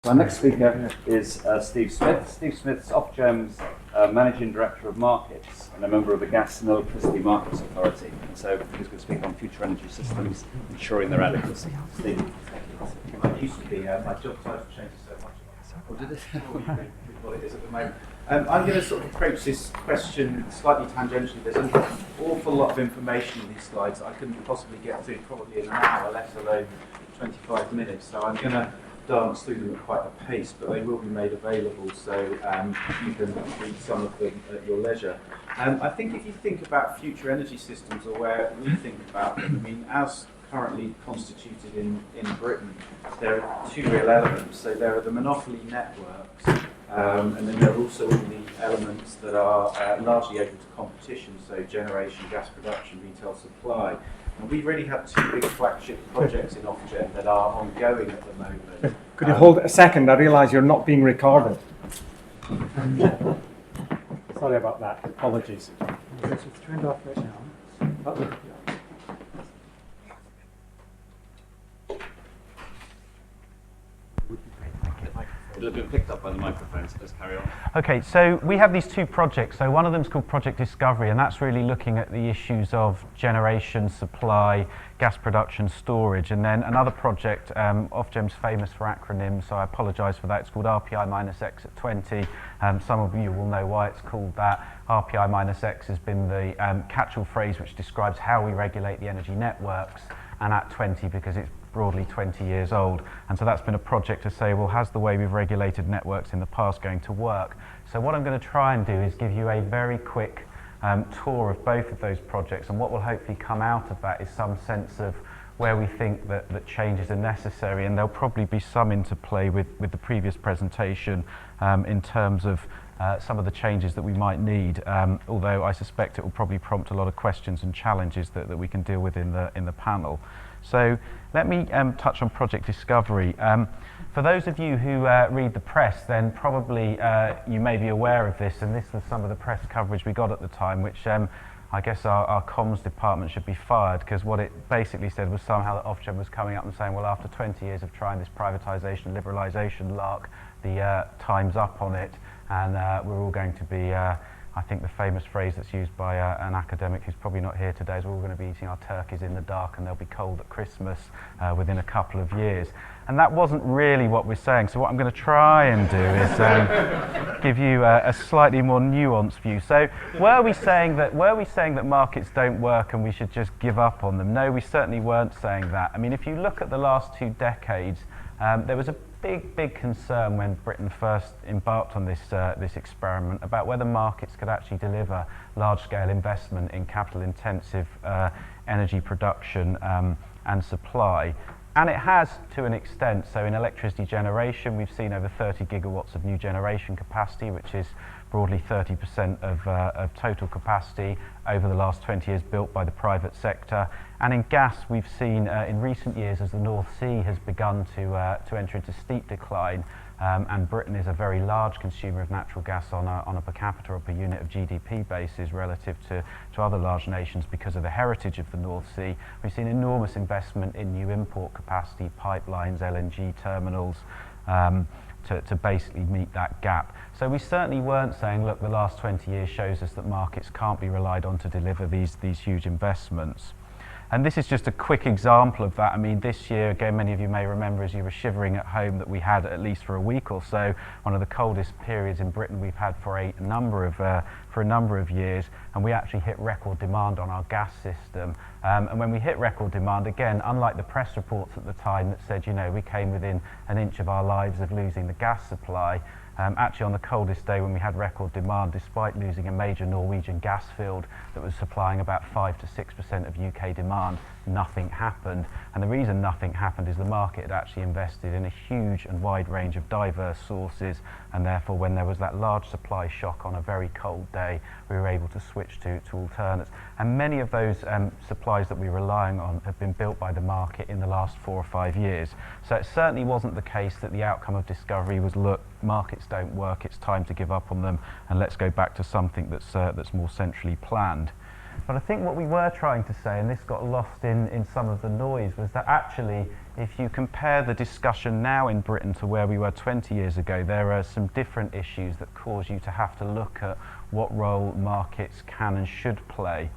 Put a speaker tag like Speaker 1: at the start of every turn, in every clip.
Speaker 1: Our next speaker is Steve Smith. Steve Smith's Ofgem's Managing Director of Markets and a member of the Gas and Electricity Markets Authority. And so he's going to speak on future energy systems, ensuring their adequacy. Steve.
Speaker 2: It used to be, my job title changes so much.
Speaker 1: Or did it?
Speaker 2: What it is at the moment. I'm going to sort of approach this question slightly tangentially. There's an awful lot of information in these slides I couldn't possibly get through probably in an hour, let alone 25 minutes. So I'm going to dance through them at quite a pace, but they will be made available, so you can read some of them at your leisure. I think if you think about future energy systems, or where we think about them, I mean, as currently constituted in Britain, there are two real elements. So there are the monopoly networks, and then there are also all the elements that are largely open to competition, so generation, gas production, retail supply. And we really have two big flagship projects in Ofgem that are ongoing at the moment.
Speaker 3: Could you hold a second? I realise you're not being recorded. Sorry about that. Apologies. It's turned off right now.
Speaker 1: It'll have been picked up by the microphone, so let's carry on.
Speaker 4: Okay, so we have these two projects. So one of them is called Project Discovery, and that's really looking at the issues of generation, supply, gas production, storage. And then another project, Ofgem's famous for acronyms, so I apologise for that. It's called RPI-X at 20. Some of you will know why it's called that. RPI-X has been the catch-all phrase which describes how we regulate the energy networks, and at 20 because it's broadly 20 years old. And so that's been a project to say, well, how's the way we've regulated networks in the past going to work? So what I'm going to try and do is give you a very quick tour of both of those projects, and what will hopefully come out of that is some sense of where we think that changes are necessary, and there'll probably be some interplay with the previous presentation in terms of some of the changes that we might need, although I suspect it will probably prompt a lot of questions and challenges that we can deal with in the panel. So let me touch on Project Discovery. For those of you who read the press, then probably you may be aware of this, and this was some of the press coverage we got at the time, which I guess our comms department should be fired, because what it basically said was somehow that Ofgem was coming up and saying, well, after 20 years of trying this privatisation, liberalisation lark, the time's up on it, and we're all going to be I think the famous phrase that's used by an academic who's probably not here today is we're all going to be eating our turkeys in the dark, and they'll be cold at Christmas within a couple of years. And that wasn't really what we're saying. So what I'm going to try and do is give you a slightly more nuanced view. So were we saying that markets don't work and we should just give up on them? No, we certainly weren't saying that. I mean, if you look at the last 2 decades, there was a big concern when Britain first embarked on this experiment about whether markets could actually deliver large-scale investment in capital-intensive energy production and supply. And it has to an extent. So in electricity generation, we've seen over 30 gigawatts of new generation capacity, which is broadly 30% of total capacity over the last 20 years built by the private sector. And in gas, we've seen in recent years as the North Sea has begun to enter into steep decline, and Britain is a very large consumer of natural gas on a per capita or per unit of GDP basis relative to other large nations because of the heritage of the North Sea. We've seen enormous investment in new import capacity, pipelines, LNG terminals, to basically meet that gap. So we certainly weren't saying, look, the last 20 years shows us that markets can't be relied on to deliver these huge investments. And this is just a quick example of that. I mean, this year, again, many of you may remember as you were shivering at home that we had, at least for a week or so, one of the coldest periods in Britain we've had for a number of years, and we actually hit record demand on our gas system. And when we hit record demand, again, unlike the press reports at the time that said, you know, we came within an inch of our lives of losing the gas supply, actually on the coldest day when we had record demand, despite losing a major Norwegian gas field that was supplying about 5 to 6% of UK demand, nothing happened. And the reason nothing happened is the market had actually invested in a huge and wide range of diverse sources, and therefore when there was that large supply shock on a very cold day, we were able to switch to alternates. And many of those supplies that we're relying on have been built by the market in the last 4 or 5 years. So it certainly wasn't the case that the outcome of Discovery was, look, markets don't work, it's time to give up on them, and let's go back to something that's more centrally planned. But I think what we were trying to say, and this got lost in some of the noise, was that actually if you compare the discussion now in Britain to where we were 20 years ago, there are some different issues that cause you to have to look at what role markets can and should play.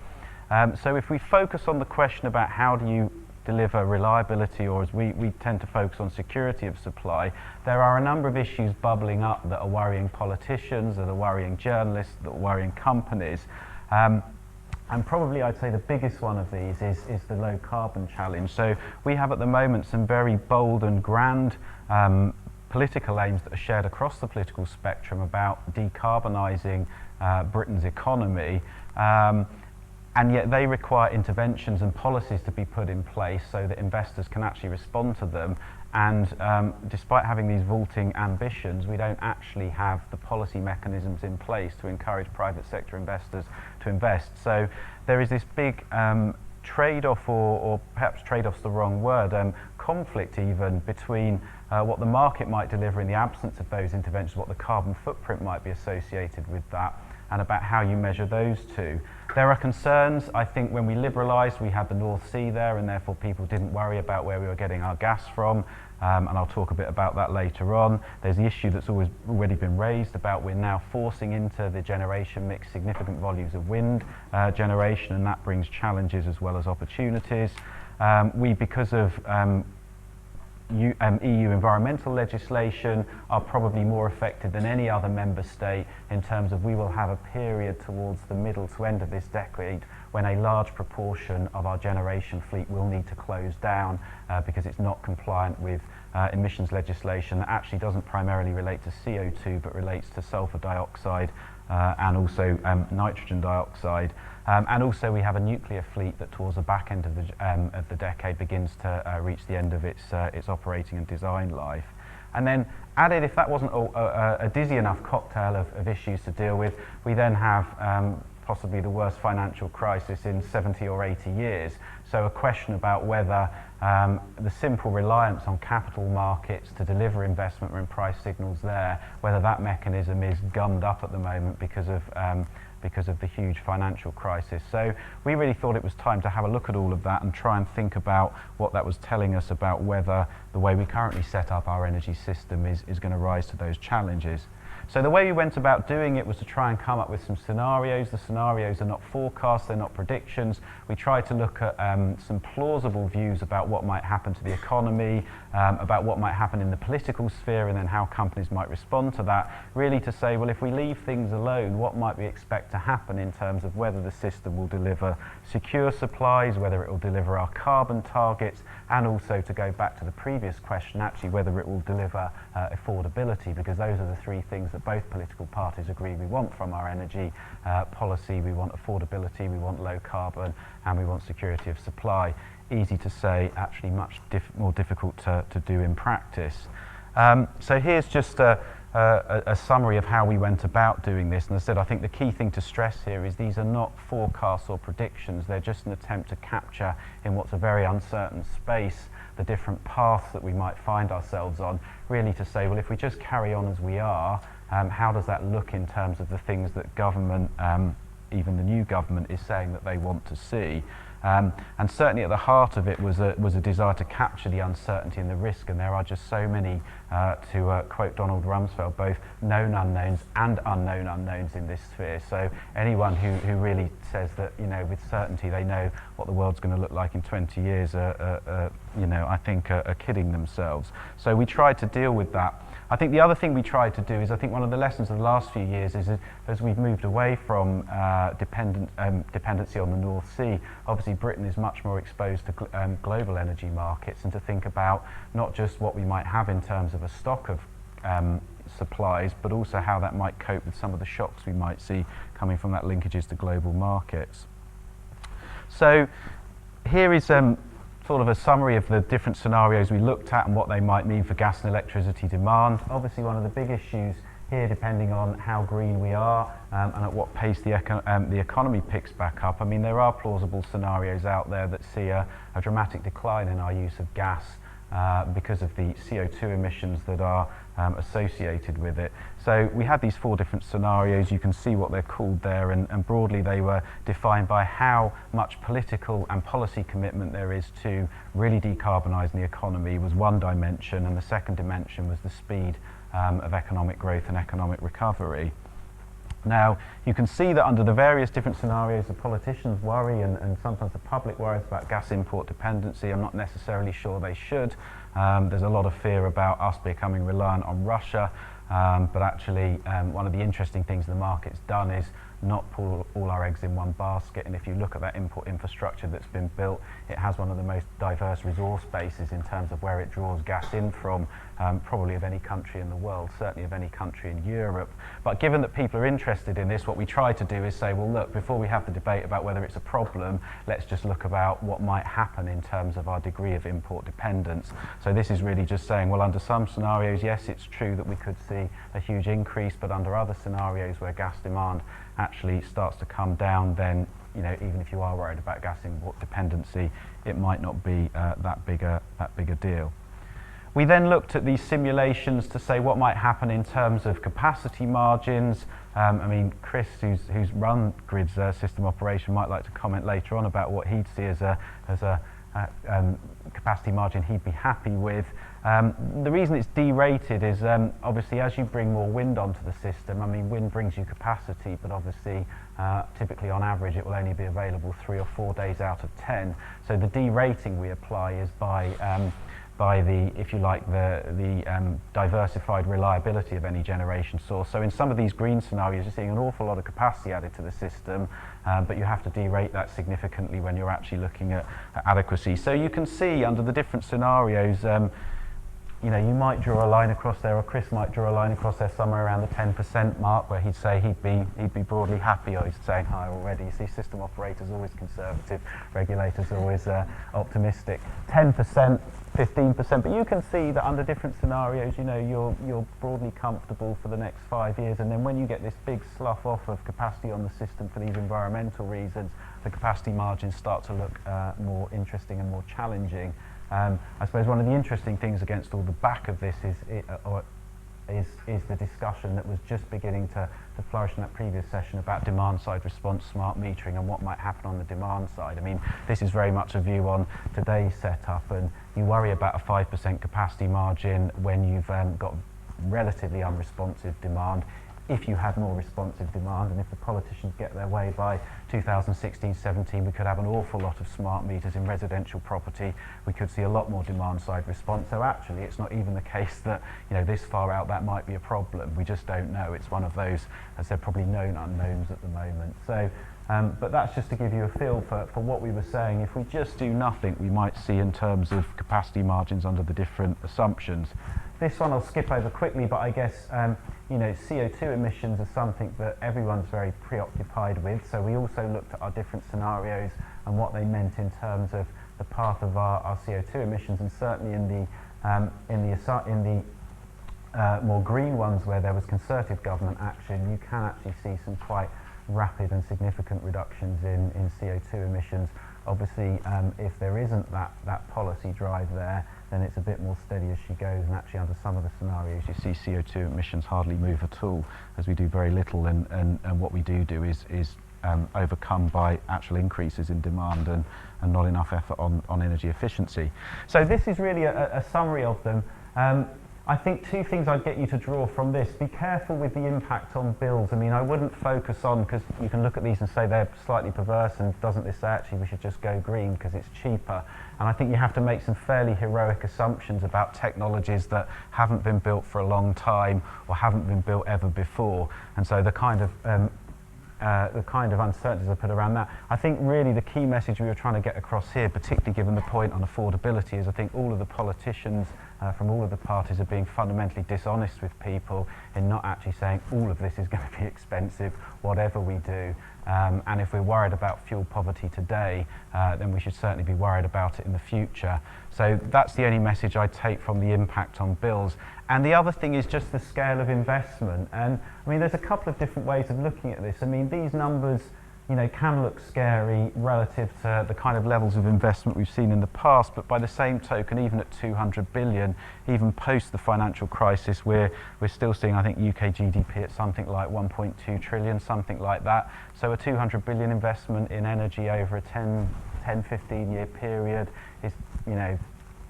Speaker 4: So if we focus on the question about how do you deliver reliability, or as we tend to focus on security of supply, there are a number of issues bubbling up that are worrying politicians, that are worrying journalists, that are worrying companies. And probably I'd say the biggest one of these is the low carbon challenge. So we have at the moment some very bold and grand political aims that are shared across the political spectrum about decarbonising Britain's economy. And yet they require interventions and policies to be put in place so that investors can actually respond to them. And despite having these vaulting ambitions, we don't actually have the policy mechanisms in place to encourage private sector investors to invest. So there is this big trade-off, or perhaps trade-off's the wrong word, conflict even between what the market might deliver in the absence of those interventions, what the carbon footprint might be associated with that, and about how you measure those two. There are concerns. I think when we liberalised, we had the North Sea there, and therefore people didn't worry about where we were getting our gas from, and I'll talk a bit about that later on. There's the issue that's already been raised about we're now forcing into the generation mix significant volumes of wind generation, and that brings challenges as well as opportunities. Because of EU environmental legislation, are probably more affected than any other member state in terms of we will have a period towards the middle to end of this decade when a large proportion of our generation fleet will need to close down because it's not compliant with emissions legislation that actually doesn't primarily relate to CO2 but relates to sulfur dioxide and also nitrogen dioxide. And also we have a nuclear fleet that towards the back end of the decade begins to reach the end of its operating and design life. And then added, if that wasn't a dizzy enough cocktail of issues to deal with, we then have possibly the worst financial crisis in 70 or 80 years. So a question about whether the simple reliance on capital markets to deliver investment when price signals there, whether that mechanism is gummed up at the moment because of the huge financial crisis. So we really thought it was time to have a look at all of that and try and think about what that was telling us about whether the way we currently set up our energy system is going to rise to those challenges. So the way we went about doing it was to try and come up with some scenarios. The scenarios are not forecasts, they're not predictions. We tried to look at some plausible views about what might happen to the economy, about what might happen in the political sphere, and then how companies might respond to that, really to say, well, if we leave things alone, what might we expect to happen in terms of whether the system will deliver secure supplies, whether it will deliver our carbon targets, and also, to go back to the previous question, actually whether it will deliver affordability, because those are the three things that both political parties agree we want from our energy policy. We want affordability, we want low carbon, and we want security of supply. Easy to say, actually much more difficult to do in practice. So here's just a summary of how we went about doing this. And as I said, I think the key thing to stress here is these are not forecasts or predictions. They're just an attempt to capture in what's a very uncertain space the different paths that we might find ourselves on, really to say, well, if we just carry on as we are, how does that look in terms of the things that government, even the new government, is saying that they want to see? And certainly at the heart of it was a desire to capture the uncertainty and the risk, and there are just so many, to quote Donald Rumsfeld, both known unknowns and unknown unknowns in this sphere. So anyone who really says that, with certainty they know what the world's going to look like in 20 years, I think are kidding themselves. So we tried to deal with that. I think the other thing we tried to do is, I think one of the lessons of the last few years is, as we've moved away from dependency on the North Sea, obviously Britain is much more exposed to global energy markets, and to think about not just what we might have in terms of a stock of supplies, but also how that might cope with some of the shocks we might see coming from that linkages to global markets. So here is sort of a summary of the different scenarios we looked at and what they might mean for gas and electricity demand. Obviously one of the big issues here, depending on how green we are and at what pace the economy picks back up. I mean, there are plausible scenarios out there that see a dramatic decline in our use of gas because of the CO2 emissions that are associated with it. So we had these 4 different scenarios. You can see what they're called there, and broadly they were defined by how much political and policy commitment there is to really decarbonising the economy was one dimension, and the second dimension was the speed of economic growth and economic recovery. Now, you can see that under the various different scenarios, the politicians worry, and sometimes the public worries about gas import dependency. I'm not necessarily sure they should. There's a lot of fear about us becoming reliant on Russia, but actually one of the interesting things the market's done is not pull all our eggs in one basket. And if you look at that import infrastructure that's been built, it has one of the most diverse resource bases in terms of where it draws gas in from, probably of any country in the world, certainly of any country in Europe. But given that people are interested in this, what we try to do is say, well, look, before we have the debate about whether it's a problem, let's just look about what might happen in terms of our degree of import dependence. So this is really just saying, well, under some scenarios, yes, it's true that we could see a huge increase, but under other scenarios where gas demand actually starts to come down, then even if you are worried about gas import dependency, it might not be that big a deal. We then looked at these simulations to say what might happen in terms of capacity margins. I mean, Chris, who's run Grid's system operation, might like to comment later on about what he'd see as a capacity margin he'd be happy with. The reason it's derated is obviously as you bring more wind onto the system, I mean, wind brings you capacity, but obviously typically on average it will only be available 3 or 4 days out of 10. So the derating we apply is by the, if you like, the diversified reliability of any generation source. So in some of these green scenarios, you're seeing an awful lot of capacity added to the system, but you have to derate that significantly when you're actually looking at adequacy. So you can see under the different scenarios, you might draw a line across there, or Chris might draw a line across there somewhere around the 10% mark, where he'd say he'd be broadly happy. Or he's saying higher already. You see, system operators always conservative, regulators always optimistic. 10%, 15%, but you can see that under different scenarios, you're broadly comfortable for the next 5 years, and then when you get this big slough off of capacity on the system for these environmental reasons, the capacity margins start to look more interesting and more challenging. I suppose one of the interesting things against all the back of this is the discussion that was just beginning to flourish in that previous session about demand-side response, smart metering, and what might happen on the demand side. I mean, this is very much a view on today's setup, and you worry about a 5% capacity margin when you've got relatively unresponsive demand. If you had more responsive demand, and if the politicians get their way by 2016-17, we could have an awful lot of smart meters in residential property. We could see a lot more demand-side response. So actually, it's not even the case that this far out that might be a problem. We just don't know. It's one of those, as they're probably known unknowns at the moment. So, but that's just to give you a feel for what we were saying. If we just do nothing, we might see in terms of capacity margins under the different assumptions. This one I'll skip over quickly, but I guess CO2 emissions are something that everyone's very preoccupied with. So we also looked at our different scenarios and what they meant in terms of the path of our CO2 emissions, and certainly in the more green ones where there was concerted government action, you can actually see some quite rapid and significant reductions in CO2 emissions. Obviously, if there isn't that policy drive there, then it's a bit more steady as she goes, and actually under some of the scenarios you see CO2 emissions hardly move at all, as we do very little, and what we do is overcome by actual increases in demand and not enough effort on energy efficiency. So this is really a summary of them. I think 2 things I'd get you to draw from this. Be careful with the impact on bills. I mean, I wouldn't focus on, because you can look at these and say they're slightly perverse, and doesn't this say actually we should just go green because it's cheaper? And I think you have to make some fairly heroic assumptions about technologies that haven't been built for a long time or haven't been built ever before. And so the kind of uncertainties I put around that. I think really the key message we were trying to get across here, particularly given the point on affordability, is I think all of the politicians from all of the parties are being fundamentally dishonest with people in not actually saying all of this is going to be expensive, whatever we do. And if we're worried about fuel poverty today, then we should certainly be worried about it in the future. So that's the only message I take from the impact on bills. And the other thing is just the scale of investment. And I mean, there's a couple of different ways of looking at this. I mean, these numbers can look scary relative to the kind of levels of investment we've seen in the past, but by the same token, even at 200 billion, even post the financial crisis, we're still seeing, I think, UK GDP at something like 1.2 trillion, something like that. So a 200 billion investment in energy over a 10, 15 year period is,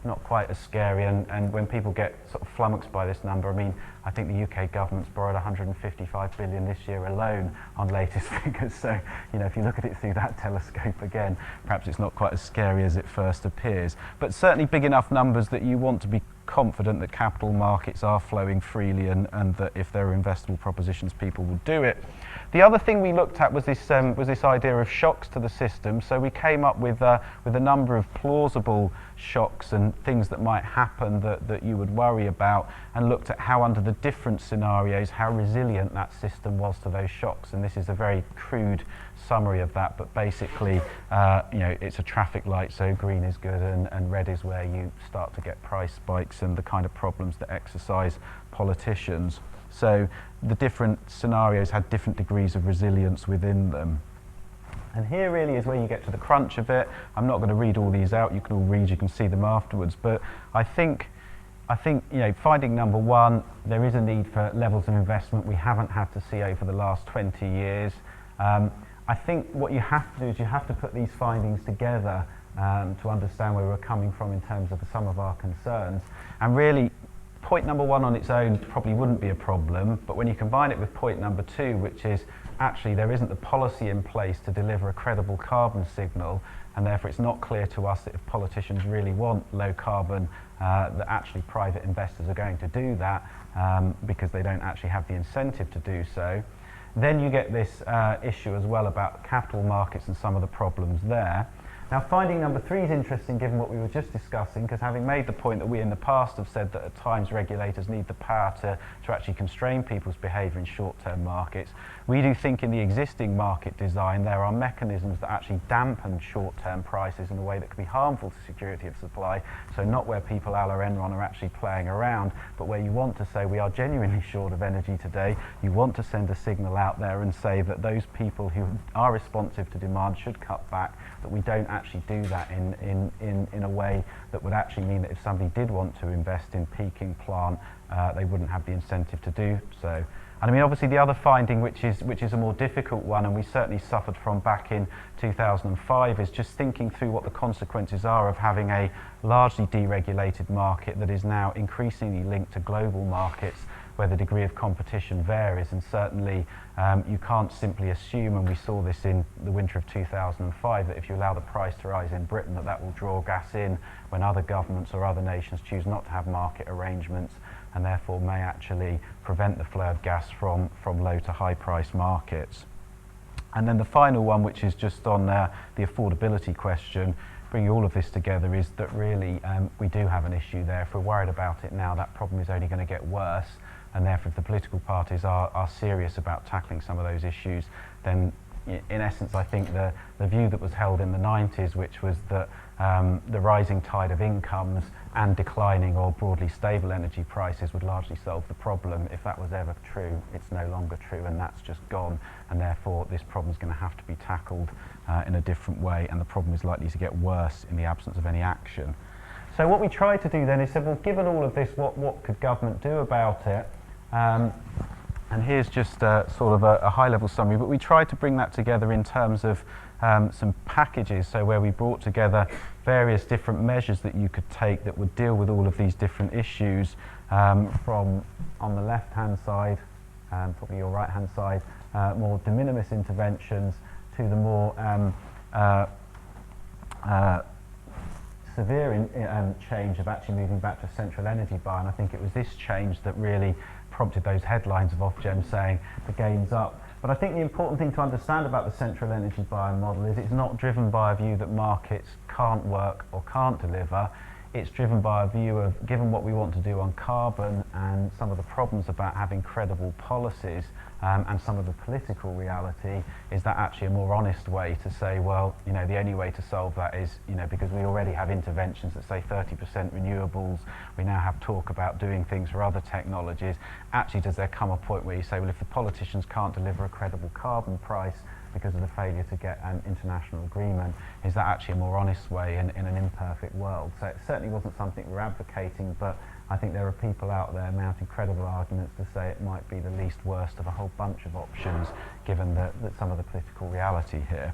Speaker 4: not quite as scary, and when people get sort of flummoxed by this number, I mean, I think the UK government's borrowed 155 billion this year alone on latest figures, so if you look at it through that telescope again, perhaps it's not quite as scary as it first appears, but certainly big enough numbers that you want to be confident that capital markets are flowing freely, and that if there are investable propositions, people will do it. The other thing we looked at was this idea of shocks to the system. So we came up with a number of plausible shocks and things that might happen that you would worry about, and looked at how under the different scenarios, how resilient that system was to those shocks. And this is a very crude summary of that, but basically, it's a traffic light, so green is good and red is where you start to get price spikes and the kind of problems that exercise politicians. So the different scenarios had different degrees of resilience within them. And here really is where you get to the crunch of it. I'm not going to read all these out, you can all read, you can see them afterwards, but I think finding number one, there is a need for levels of investment we haven't had to see over the last 20 years. I think what you have to do is you have to put these findings together to understand where we're coming from in terms of some of our concerns. And really, point number one on its own probably wouldn't be a problem, but when you combine it with point number two, which is actually there isn't the policy in place to deliver a credible carbon signal, and therefore it's not clear to us that if politicians really want low carbon, that actually private investors are going to do that because they don't actually have the incentive to do so. Then you get this issue as well about capital markets and some of the problems there. Now, finding number three is interesting given what we were just discussing, because having made the point that we in the past have said that at times regulators need the power to actually constrain people's behaviour in short-term markets, we do think in the existing market design there are mechanisms that actually dampen short-term prices in a way that can be harmful to security of supply, so not where people a la Enron are actually playing around, but where you want to say we are genuinely short of energy today, you want to send a signal out there and say that those people who are responsive to demand should cut back, that we don't actually do that in a way that would actually mean that if somebody did want to invest in peaking plant, they wouldn't have the incentive to do so. And I mean, obviously the other finding, which is a more difficult one, and we certainly suffered from back in 2005, is just thinking through what the consequences are of having a largely deregulated market that is now increasingly linked to global markets, where the degree of competition varies, and certainly you can't simply assume, and we saw this in the winter of 2005, that if you allow the price to rise in Britain, that will draw gas in when other governments or other nations choose not to have market arrangements, and therefore may actually prevent the flow of gas from low to high price markets. And then the final one, which is just on the affordability question, bringing all of this together, is that really we do have an issue there. If we're worried about it now, that problem is only going to get worse, and therefore if the political parties are serious about tackling some of those issues, then in essence I think the view that was held in the 90s, which was that the rising tide of incomes and declining or broadly stable energy prices would largely solve the problem. If that was ever true, it's no longer true, and that's just gone, and therefore this problem is going to have to be tackled in a different way, and the problem is likely to get worse in the absence of any action. So what we tried to do then is said, well, given all of this, what could government do about it? And here's just sort of a high-level summary, but we tried to bring that together in terms of some packages, so where we brought together various different measures that you could take that would deal with all of these different issues, from on the left-hand side, probably your right-hand side, more de minimis interventions, to the more severe change of actually moving back to a central energy buy, and I think it was this change that really prompted those headlines of Ofgem saying the game's up. But I think the important thing to understand about the central energy buyer model is it's not driven by a view that markets can't work or can't deliver. It's driven by a view of, given what we want to do on carbon and some of the problems about having credible policies, and some of the political reality, is that actually a more honest way to say, well, the only way to solve that is, because we already have interventions that say 30% renewables, we now have talk about doing things for other technologies. Actually, does there come a point where you say, well, if the politicians can't deliver a credible carbon price, because of the failure to get an international agreement. Is that actually a more honest way in an imperfect world? So it certainly wasn't something we're advocating, but I think there are people out there mounting credible arguments to say it might be the least worst of a whole bunch of options, given that some of the political reality here.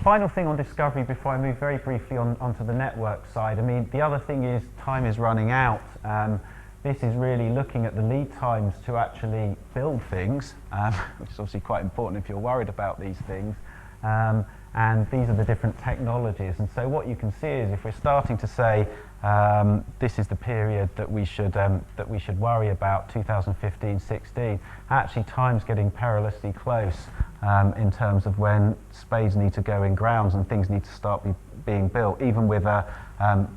Speaker 4: Final thing on discovery before I move very briefly onto the network side. I mean, the other thing is time is running out. This is really looking at the lead times to actually build things, which is obviously quite important if you're worried about these things. And these are the different technologies. And so what you can see is if we're starting to say this is the period that we should worry about, 2015-16, actually time's getting perilously close in terms of when spades need to go in grounds and things need to start being built, even with a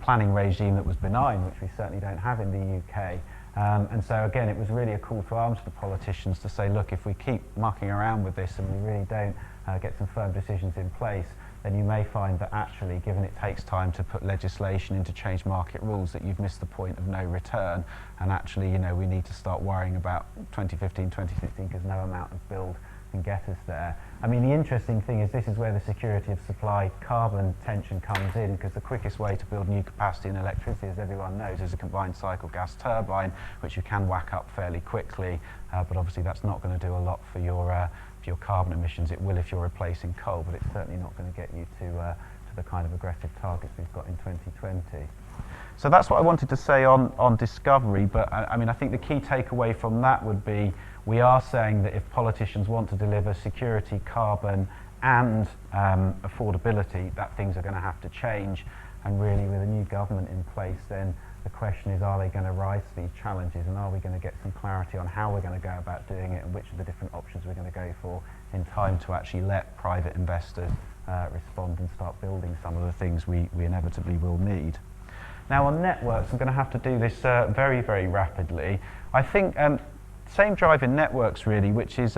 Speaker 4: planning regime that was benign, which we certainly don't have in the UK. And so again, it was really a call to arms for politicians to say, look, if we keep mucking around with this and we really don't get some firm decisions in place, then you may find that actually, given it takes time to put legislation in to change market rules, that you've missed the point of no return. And actually, you know, we need to start worrying about 2015, 2016, because no amount of build can get us there. I mean, the interesting thing is this is where the security of supply carbon tension comes in, because the quickest way to build new capacity in electricity, as everyone knows, is a combined cycle gas turbine, which you can whack up fairly quickly, but obviously that's not going to do a lot for your carbon emissions. It will if you're replacing coal, but it's certainly not going to get you to the kind of aggressive targets we've got in 2020. So that's what I wanted to say on discovery, but I mean, I think the key takeaway from that would be we are saying that if politicians want to deliver security, carbon and affordability, that things are going to have to change. And really with a new government in place, then the question is, are they going to rise to these challenges, and are we going to get some clarity on how we're going to go about doing it and which of the different options we're going to go for in time to actually let private investors respond and start building some of the things we inevitably will need. Now on networks, I'm going to have to do this very, very rapidly. I think same drive in networks really, which is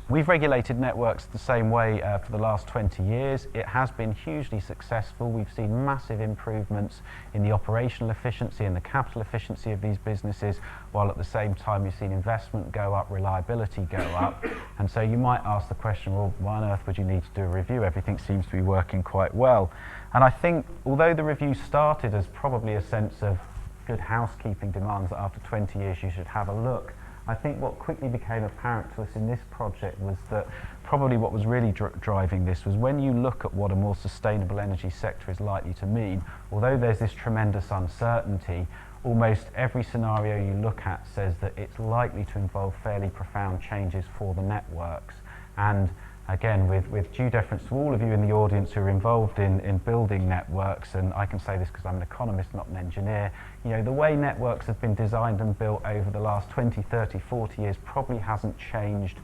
Speaker 4: we've regulated networks the same way for the last 20 years. It has been hugely successful. We've seen massive improvements in the operational efficiency and the capital efficiency of these businesses, while at the same time you've seen investment go up, reliability go up. And so you might ask the question, well, why on earth would you need to do a review? Everything seems to be working quite well. And I think although the review started as probably a sense of good housekeeping demands that after 20 years you should have a look, I think what quickly became apparent to us in this project was that probably what was really driving this was when you look at what a more sustainable energy sector is likely to mean, although there's this tremendous uncertainty, almost every scenario you look at says that it's likely to involve fairly profound changes for the networks. And again, with due deference to all of you in the audience who are involved in building networks, and I can say this because I'm an economist, not an engineer, you know, the way networks have been designed and built over the last 20, 30, 40 years probably hasn't changed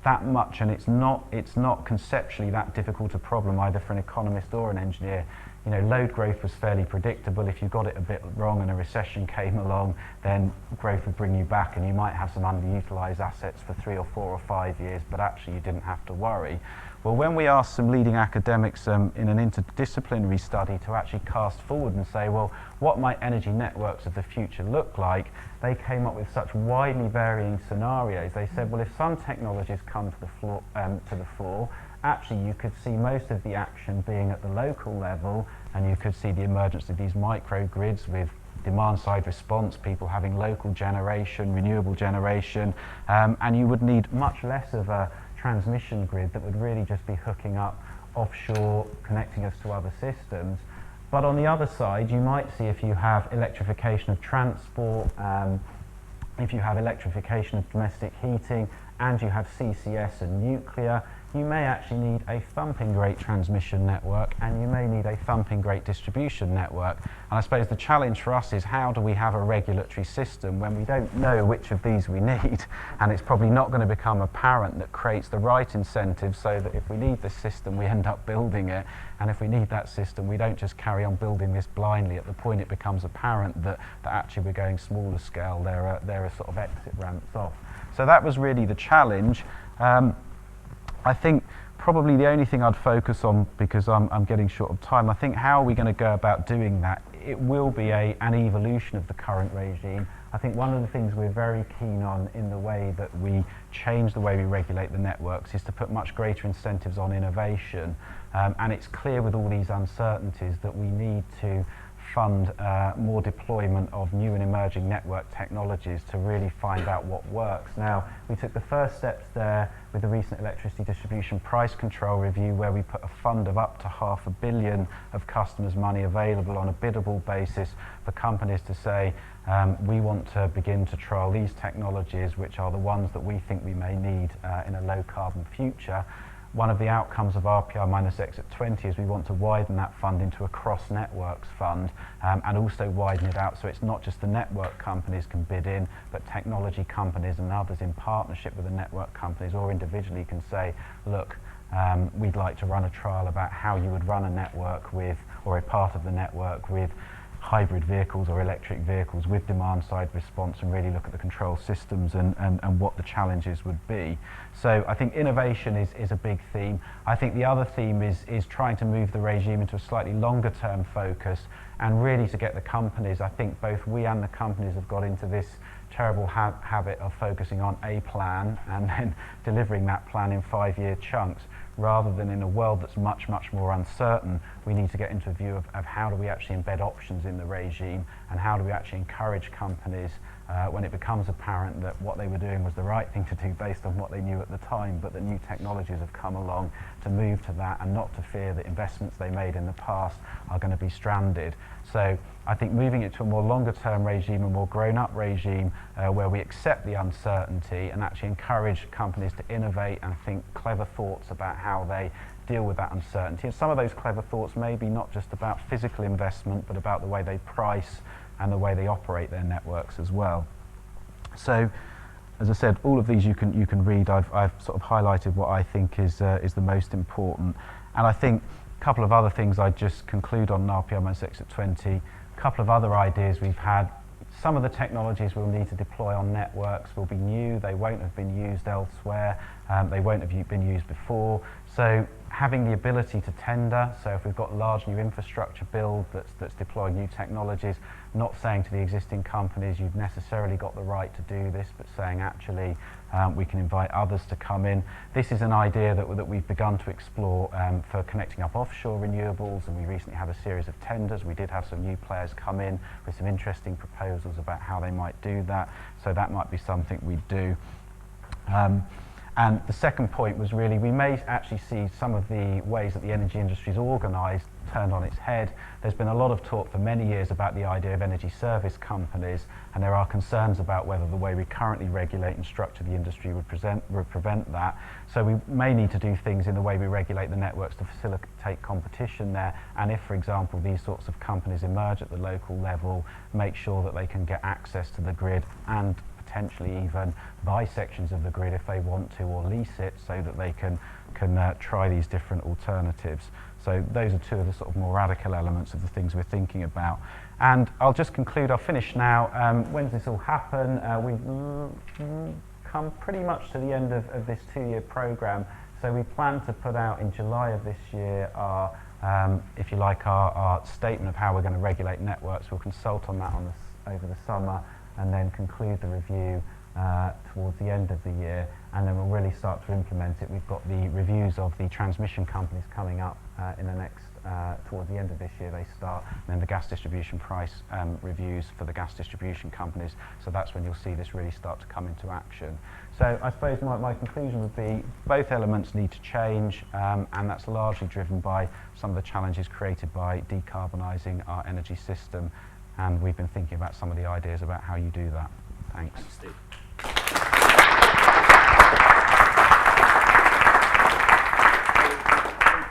Speaker 4: that much, and it's not conceptually that difficult a problem either for an economist or an engineer. You know, load growth was fairly predictable. If you got it a bit wrong and a recession came along, then growth would bring you back, and you might have some underutilized assets for 3 or 4 or 5 years, but actually you didn't have to worry. Well, when we asked some leading academics in an interdisciplinary study to actually cast forward and say, well, what might energy networks of the future look like, they came up with such widely varying scenarios. They said, well, if some technologies come to the fore, actually you could see most of the action being at the local level, and you could see the emergence of these microgrids with demand-side response, people having local generation, renewable generation, and you would need much less of a transmission grid that would really just be hooking up offshore, connecting us to other systems. But on the other side, you might see if you have electrification of transport, if you have electrification of domestic heating, and you have CCS and nuclear, you may actually need a thumping great transmission network, and you may need a thumping great distribution network. And I suppose the challenge for us is, how do we have a regulatory system when we don't know which of these we need? And it's probably not going to become apparent that creates the right incentives so that if we need this system, we end up building it. And if we need that system, we don't just carry on building this blindly. At the point it becomes apparent that actually we're going smaller scale, there are sort of exit ramps off. So that was really the challenge. I think probably the only thing I'd focus on, because I'm getting short of time, I think how are we going to go about doing that it will be an evolution of the current regime. I think one of the things we're very keen on in the way that we change the way we regulate the networks is to put much greater incentives on innovation. And it's clear with all these uncertainties that we need to fund more deployment of new and emerging network technologies to really find out what works. Now, we took the first steps there with the recent electricity distribution price control review, where we put a fund of up to £500 million of customers' money available on a biddable basis for companies to say, we want to begin to trial these technologies, which are the ones that we think we may need in a low carbon future. One of the outcomes of RPI minus exit 20 is we want to widen that fund into a cross-networks fund, and also widen it out so it's not just the network companies can bid in, but technology companies and others in partnership with the network companies or individually can say, look, we'd like to run a trial about how you would run a network with, or a part of the network with, hybrid vehicles or electric vehicles with demand side response, and really look at the control systems and what the challenges would be. So I think innovation is a big theme. I think the other theme is trying to move the regime into a slightly longer term focus, and really to get the companies, I think both we and the companies have got into this terrible habit of focusing on a plan and then delivering that plan in 5-year chunks, rather than in a world that's much, much more uncertain. We need to get into a view of how do we actually embed options in the regime, and how do we actually encourage companies when it becomes apparent that what they were doing was the right thing to do based on what they knew at the time, but that new technologies have come along, to move to that and not to fear that investments they made in the past are going to be stranded. So I think moving it to a more longer term regime, a more grown up regime, where we accept the uncertainty and actually encourage companies to innovate and think clever thoughts about how they deal with that uncertainty. And some of those clever thoughts may be not just about physical investment, but about the way they price and the way they operate their networks as well. So, as I said, all of these you can read. I've sort of highlighted what I think is the most important. And I think a couple of other things I'd just conclude on RPI minus exit 20. A couple of other ideas we've had. Some of the technologies we'll need to deploy on networks will be new. They won't have been used elsewhere. They won't have been used before. So having the ability to tender, so if we've got large new infrastructure build that's deploying new technologies, not saying to the existing companies you've necessarily got the right to do this, but saying actually we can invite others to come in. This is an idea that we've begun to explore for connecting up offshore renewables, and we recently had a series of tenders. We did have some new players come in with some interesting proposals about how they might do that, so that might be something we do. And the second point was really, we may actually see some of the ways that the energy industry is organised turned on its head. There's been a lot of talk for many years about the idea of energy service companies, and there are concerns about whether the way we currently regulate and structure the industry would prevent that. So we may need to do things in the way we regulate the networks to facilitate competition there, and if, for example, these sorts of companies emerge at the local level, make sure that they can get access to the grid and potentially even buy sections of the grid if they want to, or lease it, so that they can try these different alternatives. So those are two of the sort of more radical elements of the things we're thinking about. And I'll just conclude, I'll finish now. When does this all happen? We've come pretty much to the end of this 2-year programme. So we plan to put out in July of this year our, if you like, our statement of how we're going to regulate networks. We'll consult on that over the summer, and then conclude the review towards the end of the year, and then we'll really start to implement it. We've got the reviews of the transmission companies coming up in the next, towards the end of this year they start, and then the gas distribution price reviews for the gas distribution companies, so that's when you'll see this really start to come into action. So I suppose my conclusion would be both elements need to change, and that's largely driven by some of the challenges created by decarbonising our energy system. And we've been thinking about some of the ideas about how you do that. Thanks.
Speaker 1: Thanks, Steve.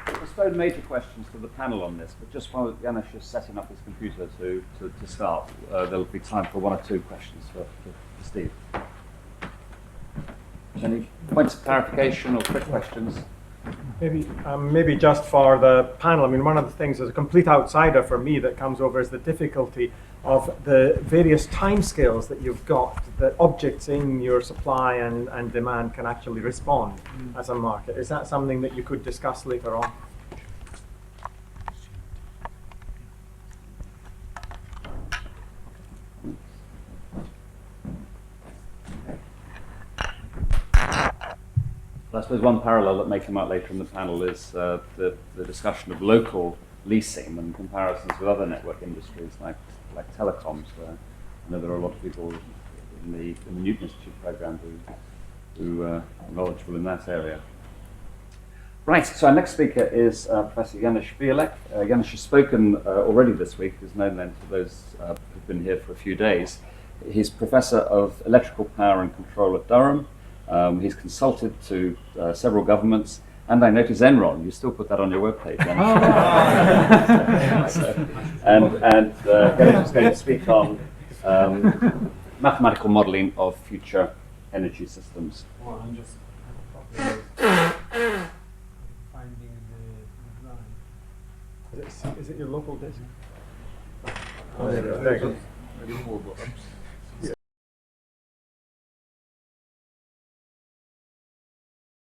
Speaker 1: We'll postpone major questions to the panel on this, but just while Janusz is setting up his computer to start, there'll be time for 1 or 2 questions for Steve. Any points of clarification or quick questions?
Speaker 3: Maybe just for the panel. I mean, one of the things as a complete outsider for me that comes over is the difficulty of the various timescales that you've got, that objects in your supply and demand can actually respond as a market. Is that something that you could discuss later on?
Speaker 1: I suppose one parallel that may come out later in the panel is the discussion of local leasing and comparisons with other network industries like telecoms, where I know there are a lot of people in the Newton Institute program who are knowledgeable in that area. Right, so our next speaker is Professor Janusz Bielek. Janusz has spoken already this week, is known then to those who've been here for a few days. He's Professor of Electrical Power and Control at Durham. He's consulted to several governments, and I notice Enron. You still put that on your webpage, Janusz. And Janusz is going to speak on mathematical modelling of future energy systems.
Speaker 5: Well, I'm just finding the line.
Speaker 3: Is it your local disk?
Speaker 5: Oh,
Speaker 3: there you go.
Speaker 5: Remove